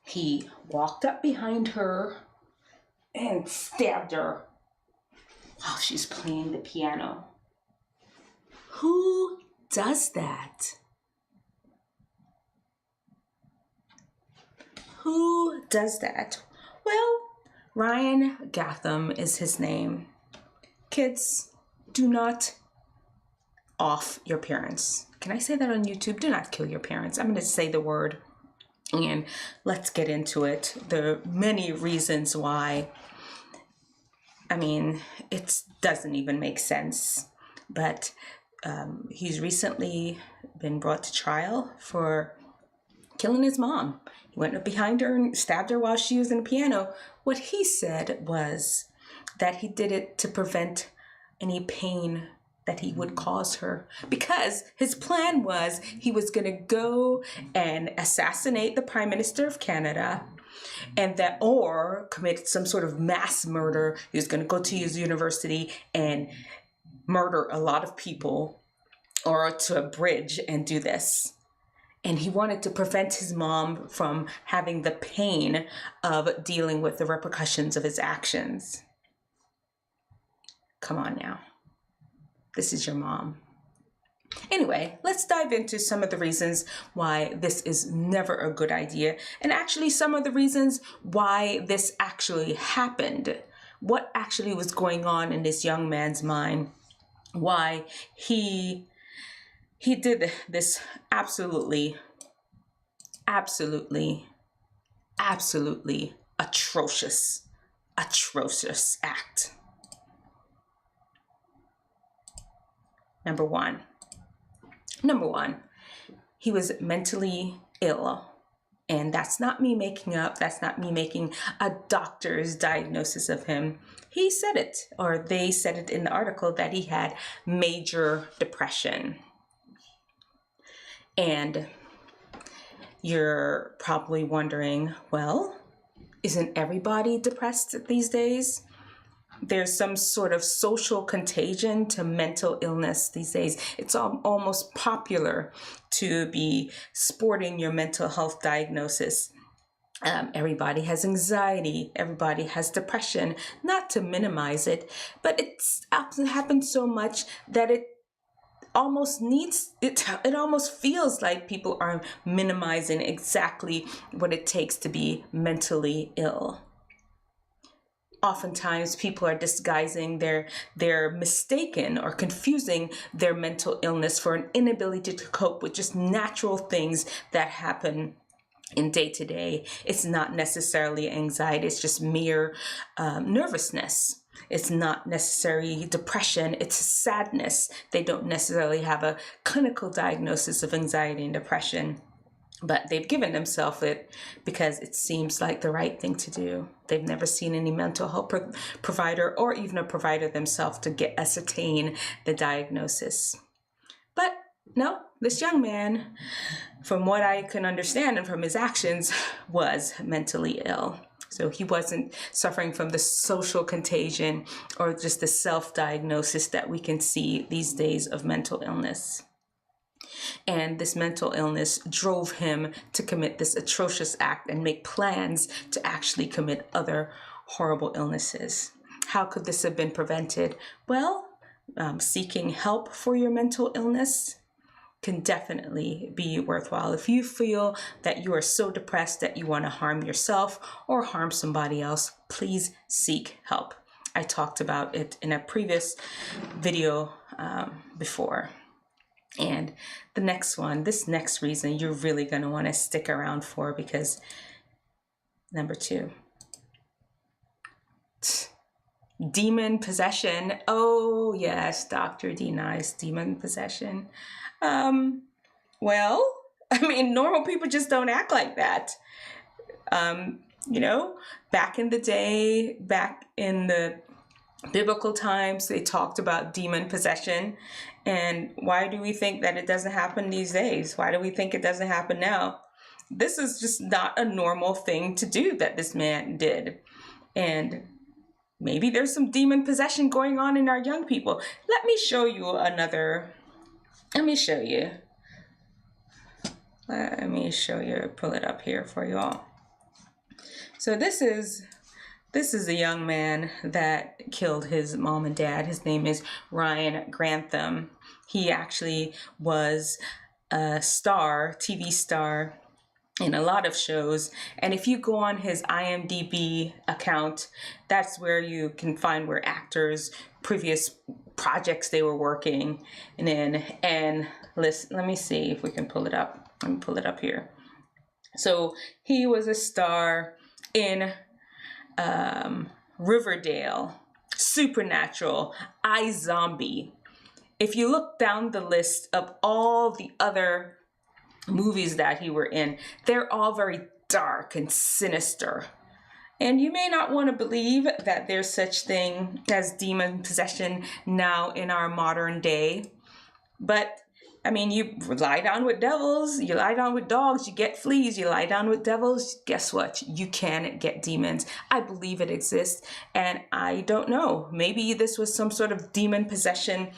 He walked up behind her and stabbed her while she's playing the piano. Who does that? Who does that? Well, Ryan Grantham is his name. Kids, do not off your parents. Can I say that on YouTube? Do not kill your parents. I'm going to say the word and let's get into it. There are many reasons why. I mean, it doesn't even make sense. But he's recently been brought to trial for killing his mom. He went up behind her and stabbed her while she was in the piano. What he said was that he did it to prevent any pain that he would cause her, because his plan was he was going to go and assassinate the Prime Minister of Canada, and that, or commit some sort of mass murder. He was going to go to his university and murder a lot of people, or to a bridge and do this. And he wanted to prevent his mom from having the pain of dealing with the repercussions of his actions. Come on now. This is your mom. Anyway, let's dive into some of the reasons why this is never a good idea, and actually some of the reasons why this actually happened. What actually was going on in this young man's mind? Why he did this absolutely atrocious act. Number one, he was mentally ill. And that's not me making up. That's not me making a doctor's diagnosis of him. He said it, or they said it in the article, that he had major depression. And you're probably wondering, well, isn't everybody depressed these days? There's some sort of social contagion to mental illness these days. It's almost popular to be sporting your mental health diagnosis. Everybody has anxiety. Everybody has depression. Not to minimize it, but it happens so much that it almost feels like people are minimizing exactly what it takes to be mentally ill. Oftentimes people are disguising their mistaken or confusing their mental illness for an inability to cope with just natural things that happen in day to day. It's not necessarily anxiety. It's just mere nervousness. It's not necessarily depression. It's sadness. They don't necessarily have a clinical diagnosis of anxiety and depression, but they've given themselves it because it seems like the right thing to do. They've never seen any mental health provider or even a provider themselves to ascertain the diagnosis. But no, this young man, from what I can understand and from his actions, was mentally ill. So he wasn't suffering from the social contagion or just the self-diagnosis that we can see these days of mental illness. And this mental illness drove him to commit this atrocious act and make plans to actually commit other horrible illnesses. How could this have been prevented? Well, seeking help for your mental illness can definitely be worthwhile. If you feel that you are so depressed that you want to harm yourself or harm somebody else, please seek help. I talked about it in a previous video before. And the next one, this next reason, you're really going to want to stick around for, because number 2, demon possession. Oh yes, Dr. D Nice, demon possession. Well, I mean, normal people just don't act like that. You know, back in the day, back in the biblical times, they talked about demon possession. And why do we think that it doesn't happen these days? Why do we think it doesn't happen now? This is just not a normal thing to do that this man did. And maybe there's some demon possession going on in our young people. Let me show you. Pull it up here for you all. So this is a young man that killed his mom and dad. His name is Ryan Grantham. He actually was a star, TV star, in a lot of shows. And if you go on his IMDb account, that's where you can find where actors, previous projects they were working in. And let me see if we can pull it up. Let me pull it up here. So he was a star in Riverdale, Supernatural, iZombie. If you look down the list of all the other movies that he were in, they're all very dark and sinister. And you may not want to believe that there's such thing as demon possession now in our modern day. But I mean, you lie down with devils, you lie down with dogs, you get fleas, you lie down with devils, guess what? You can get demons. I believe it exists, and I don't know. Maybe this was some sort of demon possession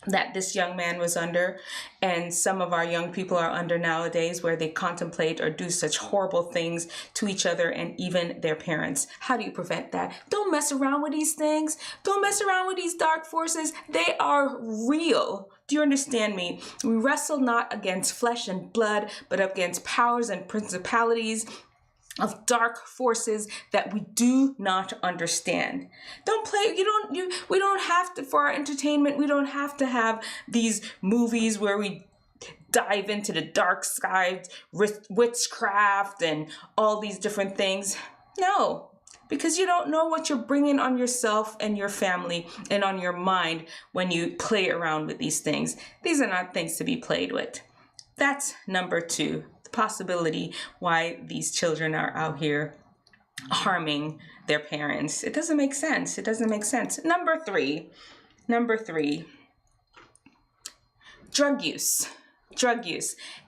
that this young man was under, and some of our young people are under nowadays, where they contemplate or do such horrible things to each other and even their parents. How do you prevent that? Don't mess around with these things. Don't mess around with these dark forces. They are real. Do you understand me? We wrestle not against flesh and blood, but against powers and principalities of dark forces that we do not understand. Don't play, we don't have to, for our entertainment, we don't have to have these movies where we dive into the dark side, witchcraft and all these different things. No, because you don't know what you're bringing on yourself and your family and on your mind when you play around with these things. These are not things to be played with. That's number 2. Possibility why these children are out here harming their parents. It doesn't make sense. It doesn't make sense. Number three, drug use.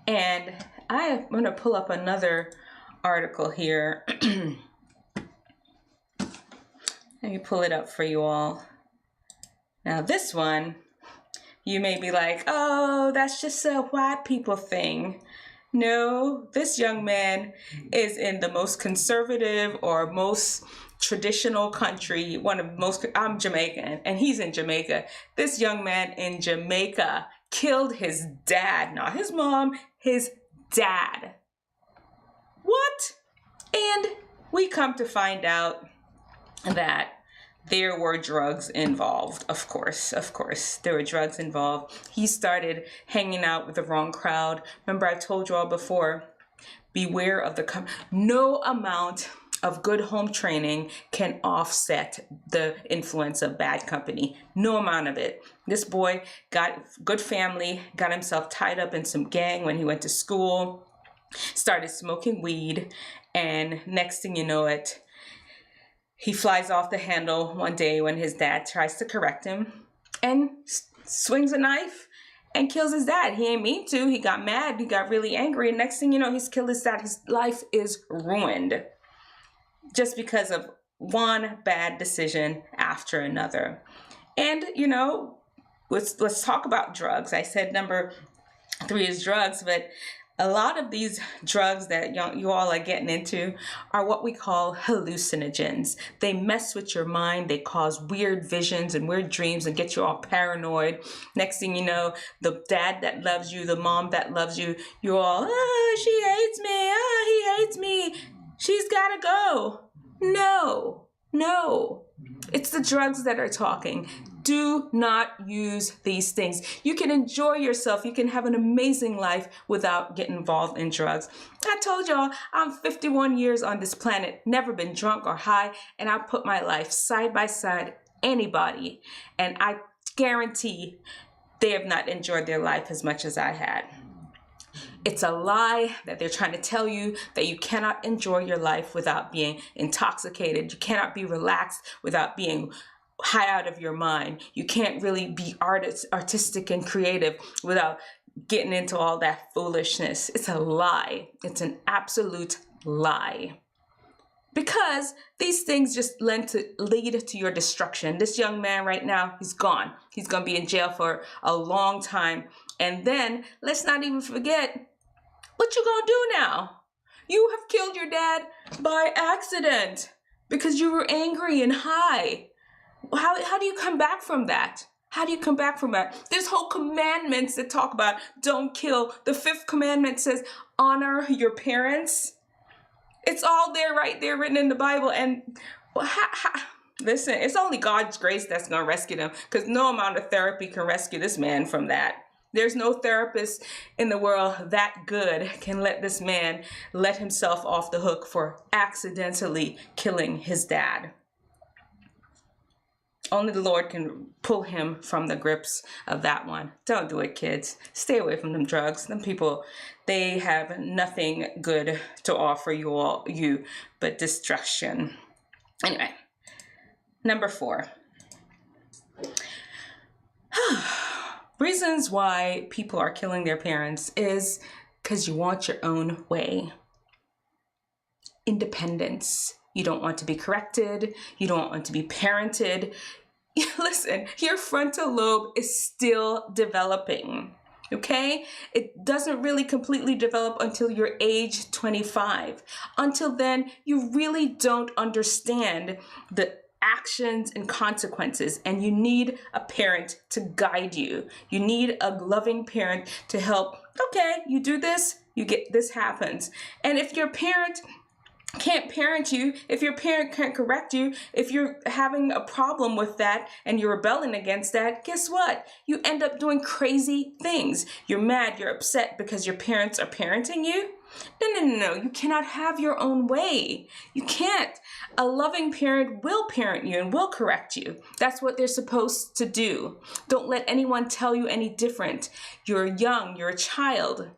And I'm going to pull up another article here. Let me pull it up for you all. Now this one, you may be like, oh, that's just a white people thing. No, this young man is in the most conservative or most traditional country, I'm Jamaican, and he's in Jamaica. This young man in Jamaica killed his dad, not his mom, his dad. What? And we come to find out that there were drugs involved. Of course, there were drugs involved. He started hanging out with the wrong crowd. Remember, I told you all before, beware of no amount of good home training can offset the influence of bad company. No amount of it. This boy got good family, got himself tied up in some gang when he went to school, started smoking weed, and next thing you know it, he flies off the handle one day when his dad tries to correct him and swings a knife and kills his dad. He ain't mean to. He got mad. He got really angry. And next thing you know, he's killed his dad. His life is ruined just because of one bad decision after another. And, let's talk about drugs. I said number 3 is drugs, but a lot of these drugs that you all are getting into are what we call hallucinogens. They mess with your mind. They cause weird visions and weird dreams and get you all paranoid. Next thing you know, the dad that loves you, the mom that loves you, you're all, she hates me. He hates me. She's got to go. No. It's the drugs that are talking. Do not use these things. You can enjoy yourself. You can have an amazing life without getting involved in drugs. I told y'all, I'm 51 years on this planet, never been drunk or high, and I put my life side by side anybody, and I guarantee they have not enjoyed their life as much as I had. It's a lie that they're trying to tell you, that you cannot enjoy your life without being intoxicated. You cannot be relaxed without being high out of your mind. You can't really be artistic and creative without getting into all that foolishness. It's a lie. It's an absolute lie. Because these things just lead to your destruction. This young man right now, he's gone. He's going to be in jail for a long time. And then let's not even forget, what you going to do now? You have killed your dad by accident because you were angry and high. How do you come back from that? How do you come back from that? There's whole commandments that talk about don't kill. The 5th commandment says honor your parents. It's all there, right there, written in the Bible. And listen, it's only God's grace that's going to rescue them, because no amount of therapy can rescue this man from that. There's no therapist in the world that good can let this man let himself off the hook for accidentally killing his dad. Only the Lord can pull him from the grips of that one. Don't do it, kids. Stay away from them drugs. Them people, they have nothing good to offer you but destruction. Anyway, number 4. Reasons why people are killing their parents is because you want your own way. Independence. You don't want to be corrected. You don't want to be parented. Listen, your frontal lobe is still developing, okay? It doesn't really completely develop until you're age 25. Until then, you really don't understand the actions and consequences, and you need a parent to guide you. You need a loving parent to help. Okay, you do this, you get this happens. And if your parent can't parent you, if your parent can't correct you, if you're having a problem with that and you're rebelling against that, guess what? You end up doing crazy things. You're mad, you're upset because your parents are parenting you. No. You cannot have your own way. You can't. A loving parent will parent you and will correct you. That's what they're supposed to do. Don't let anyone tell you any different. You're young, you're a child.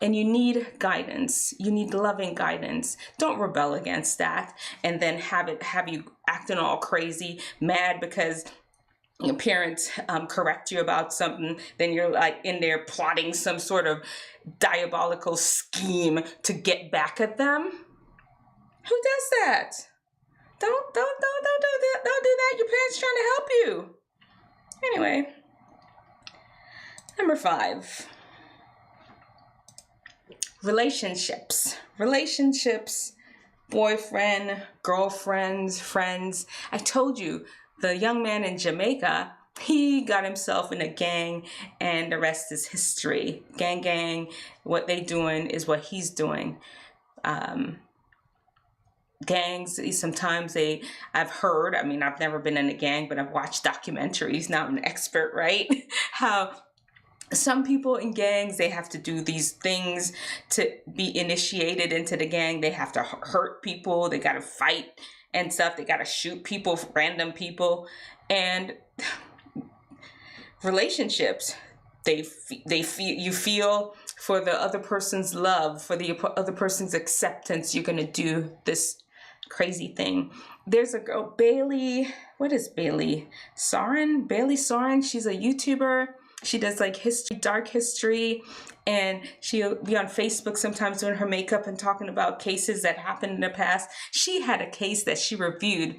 And you need guidance. You need loving guidance. Don't rebel against that and then have you acting all crazy, mad because your parents correct you about something. Then you're like in there plotting some sort of diabolical scheme to get back at them. Who does that? Don't do that. Don't do that. Your parents trying to help you. Anyway, number 5. Relationships, boyfriend, girlfriends, friends. I told you, the young man in Jamaica, he got himself in a gang and the rest is history. Gang, what they doing is what he's doing. Gangs, sometimes I've heard, I mean, I've never been in a gang, but I've watched documentaries, not an expert, right? How some people in gangs, they have to do these things to be initiated into the gang. They have to hurt people. They got to fight and stuff. They got to shoot people, random people. And relationships, you feel for the other person's love, for the other person's acceptance, you're going to do this crazy thing. There's a girl, Bailey, what is Bailey Soren? Bailey Soren, she's a YouTuber. She does like history, dark history, and she'll be on Facebook sometimes doing her makeup and talking about cases that happened in the past. She had a case that she reviewed.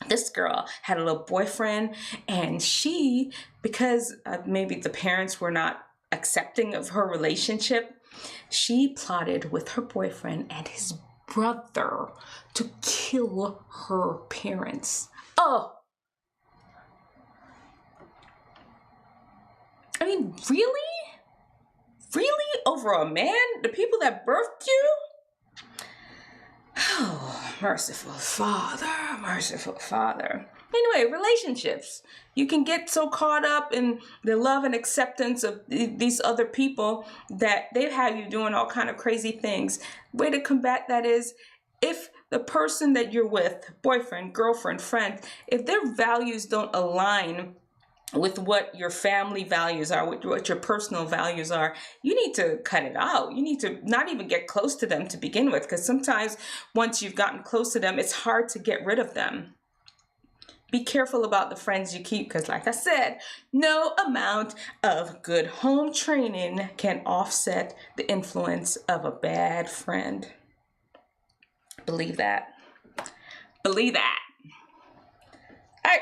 This girl had a little boyfriend, and she, because maybe the parents were not accepting of her relationship, she plotted with her boyfriend and his brother to kill her parents. Oh, I mean, really? Really? Over a man? The people that birthed you? Oh, merciful Father, merciful Father. Anyway, relationships. You can get so caught up in the love and acceptance of these other people that they have you doing all kind of crazy things. Way to combat that is, if the person that you're with, boyfriend, girlfriend, friend, if their values don't align with what your family values are, what your personal values are, you need to cut it out. You need to not even get close to them to begin with, because sometimes once you've gotten close to them, it's hard to get rid of them. Be careful about the friends you keep, because like I said, no amount of good home training can offset the influence of a bad friend. Believe that. Believe that. All right.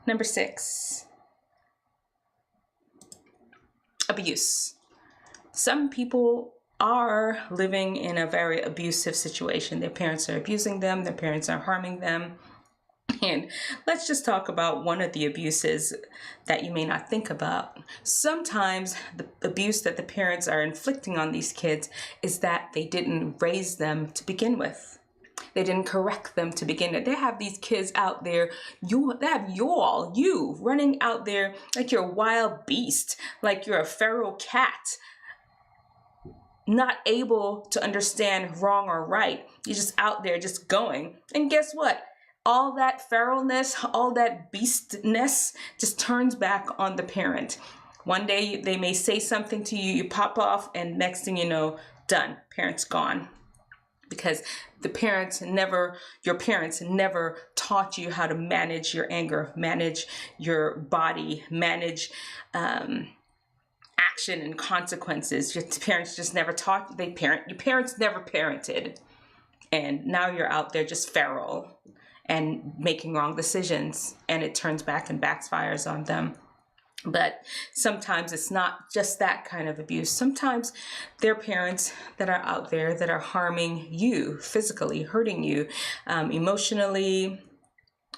Number 6, abuse. Some people are living in a very abusive situation. Their parents are abusing them, their parents are harming them. And let's just talk about one of the abuses that you may not think about. Sometimes the abuse that the parents are inflicting on these kids is that they didn't raise them to begin with. They didn't correct them to begin with. They have these kids out there, they have you running out there like you're a wild beast, like you're a feral cat, not able to understand wrong or right. You're just out there just going. And guess what? All that feralness, all that beastness just turns back on the parent. One day they may say something to you, you pop off, and next thing you know, done, parent's gone. Because your parents never taught you how to manage your anger, manage your body, manage action and consequences. Your parents just never taught, your parents never parented. And now you're out there just feral and making wrong decisions, and it turns back and backfires on them. But sometimes it's not just that kind of abuse. Sometimes there are parents that are out there that are harming you physically, hurting you emotionally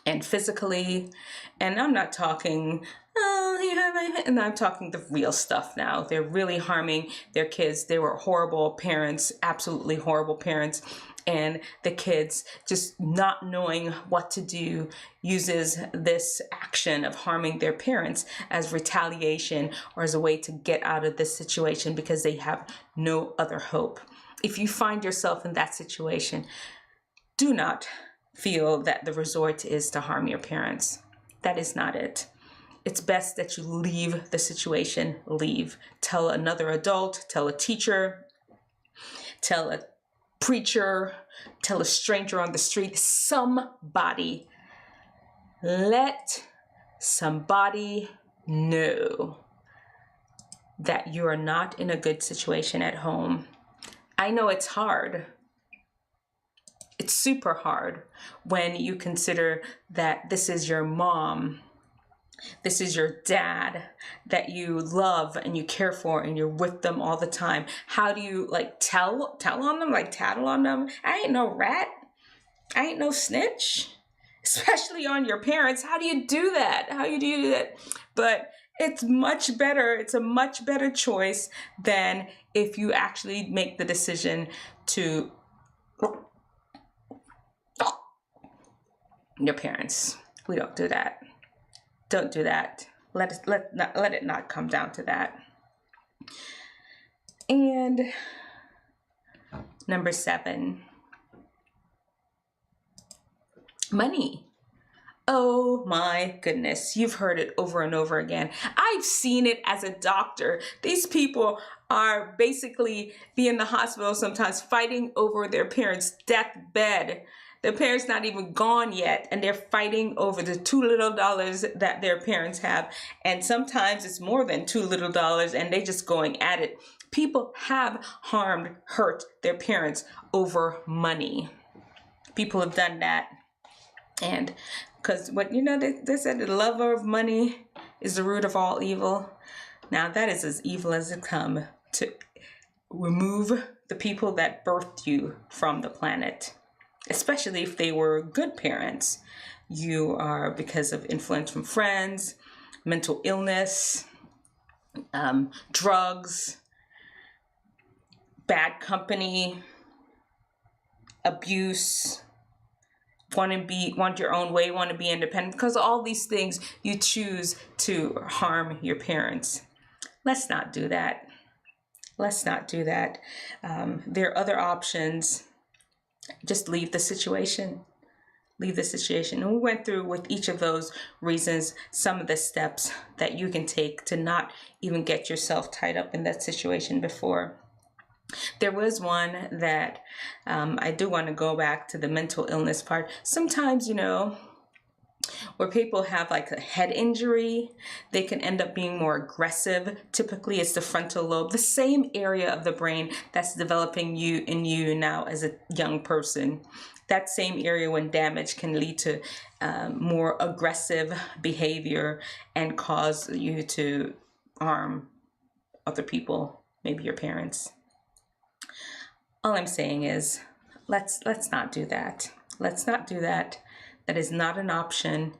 and physically. And I'm not talking, and I'm talking the real stuff now. They're really harming their kids. They were horrible parents, absolutely horrible parents. And the kids, just not knowing what to do, uses this action of harming their parents as retaliation or as a way to get out of this situation because they have no other hope. If you find yourself in that situation, do not feel that the resort is to harm your parents. That is not it. It's best that you leave the situation, leave. Tell another adult, tell a teacher, tell a preacher, tell a stranger on the street, somebody. Let somebody know that you are not in a good situation at home. I know it's hard. It's super hard when you consider that this is your mom, this is your dad that you love and you care for and you're with them all the time. How do you tell on them, tattle on them? I ain't no rat. I ain't no snitch, especially on your parents. How do you do that? But it's much better. It's a much better choice than if you actually make the decision to your parents. We don't do that. Don't do that. Let it not come down to that. And number 7, money. Oh my goodness, you've heard it over and over again. I've seen it as a doctor. These people are basically in the hospital sometimes fighting over their parents' deathbed. Their parents not even gone yet, and they're fighting over the $2 little that their parents have. And sometimes it's more than $2 little, and they just going at it. People have hurt their parents over money. People have done that. And because they said the lover of money is the root of all evil. Now that is as evil as it comes, to remove the people that birthed you from the planet. Especially if they were good parents. You are, because of influence from friends, mental illness, drugs, bad company, abuse, want your own way, want to be independent, because all these things you choose to harm your parents. Let's not do that. Let's not do that. There are other options. Just leave the situation. Leave the situation. And we went through with each of those reasons some of the steps that you can take to not even get yourself tied up in that situation before. There was one that I do want to go back to the mental illness part. Sometimes, where people have a head injury, they can end up being more aggressive. Typically, it's the frontal lobe, the same area of the brain that's developing in you now as a young person. That same area, when damaged, can lead to more aggressive behavior and cause you to harm other people maybe your parents. All I'm saying is, let's not do that. Let's not do that. That is not an option.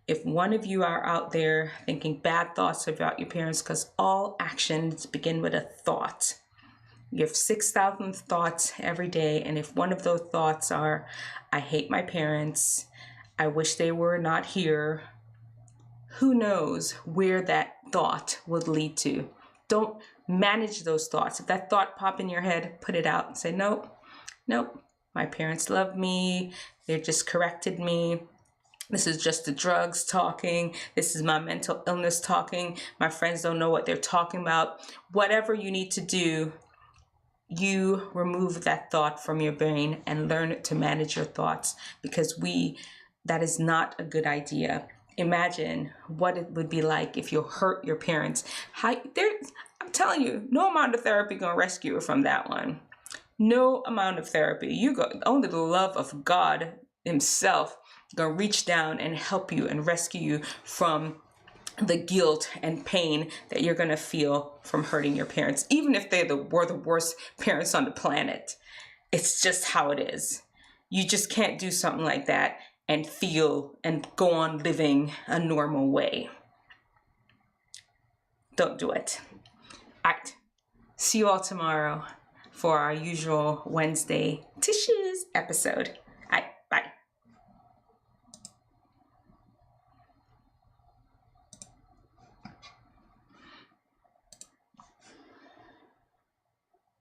If one of you are out there thinking bad thoughts about your parents, because all actions begin with a thought. You have 6,000 thoughts every day, and if one of those thoughts are, I hate my parents, I wish they were not here, who knows where that thought would lead to. Don't manage those thoughts. If that thought pop in your head, put it out and say, nope, my parents love me, they just corrected me. This is just the drugs talking. This is my mental illness talking. My friends don't know what they're talking about. Whatever you need to do, you remove that thought from your brain and learn to manage your thoughts, because that is not a good idea. Imagine what it would be like if you hurt your parents. I'm telling you, no amount of therapy gonna rescue you from that one. No amount of therapy. Only the love of God himself gonna reach down and help you and rescue you from the guilt and pain that you're gonna feel from hurting your parents, even if they were the worst parents on the planet. It's just how it is. You just can't do something like that and feel and go on living a normal way. Don't do it. All right. See you all tomorrow for our usual Wednesday Tissues episode.